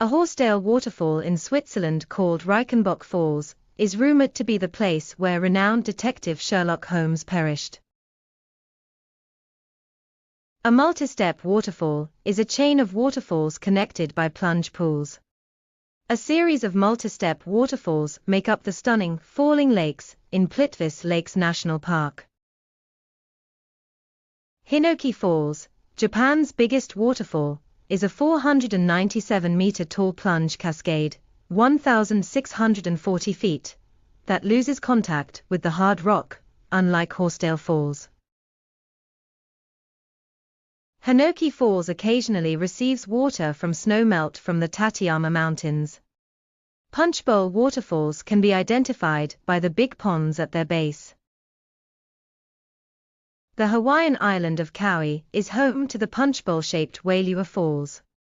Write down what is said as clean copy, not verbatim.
A Horsdale waterfall in Switzerland called Reichenbach Falls is rumored to be the place where renowned detective Sherlock Holmes perished. A multi-step waterfall is a chain of waterfalls connected by plunge pools. A series of multi-step waterfalls make up the stunning Falling Lakes in Plitvice Lakes National Park. Hinoki Falls, Japan's biggest waterfall, is a 497-meter tall plunge cascade, 1,640 feet, that loses contact with the hard rock, unlike Horsdale Falls. Hinoki Falls occasionally receives water from snowmelt from the Tateyama Mountains. Punchbowl waterfalls can be identified by the big ponds at their base. The Hawaiian island of Kauai is home to the punchbowl-shaped Wailua Falls.